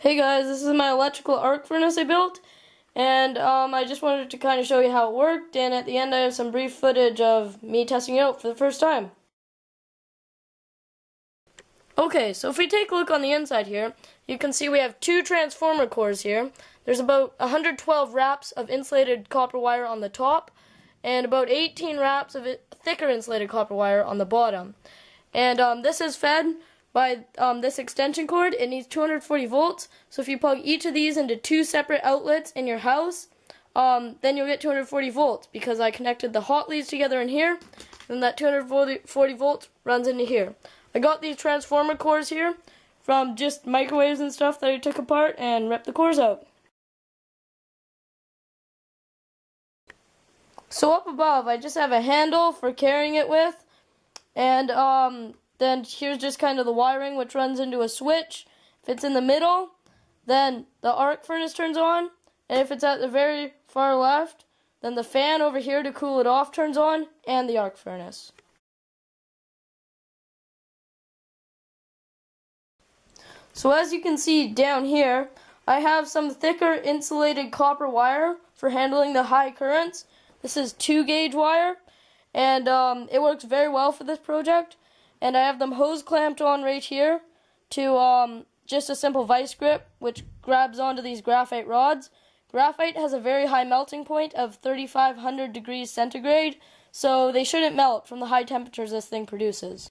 Hey guys, this is my electrical arc furnace I built, and I just wanted to kind of show you how it worked, and at the end I have some brief footage of me testing it out for the first time. Okay, so if we take a look on the inside here, you can see we have two transformer cores here. There's about 112 wraps of insulated copper wire on the top, and about 18 wraps of thicker insulated copper wire on the bottom. And this is fed by this extension cord. It needs 240 volts, so if you plug each of these into two separate outlets in your house, then you'll get 240 volts, because I connected the hot leads together in here, and that 240 volts runs into here. I got these transformer cores here from just microwaves and stuff that I took apart and ripped the cores out. So up above, I just have a handle for carrying it with, and then here's just kind of the wiring, which runs into a switch. If it's in the middle, then the arc furnace turns on, and if it's at the very far left, then the fan over here to cool it off turns on, and the arc furnace. So as you can see down here, I have some thicker insulated copper wire for handling the high currents. This is 2-gauge wire, and it works very well for this project. And I have them hose clamped on right here to just a simple vice grip, which grabs onto these graphite rods. Graphite has a very high melting point of 3,500 degrees centigrade, so they shouldn't melt from the high temperatures this thing produces.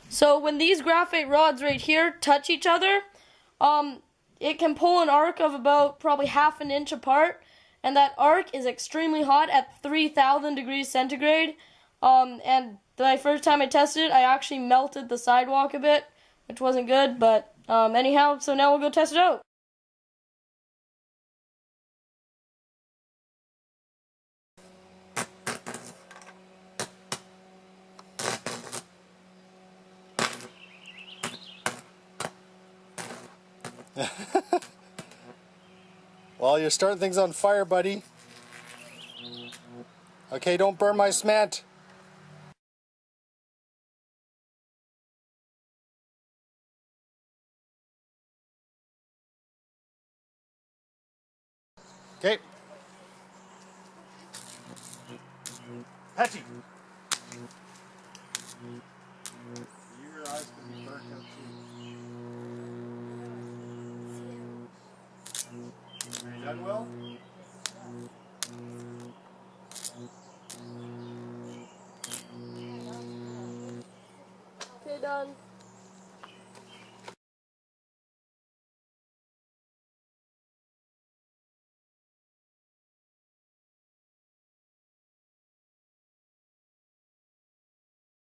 So when these graphite rods right here touch each other, it can pull an arc of about probably half an inch apart, and that arc is extremely hot at 3,000 degrees centigrade. And the first time I tested it, I actually melted the sidewalk a bit, which wasn't good, but anyhow, so now we'll go test it out. Well, you're starting things on fire, buddy. Okay, don't burn my cement. Okay. Patchy. Your eyes could be burnt out too. Are you done, Will? Okay, done.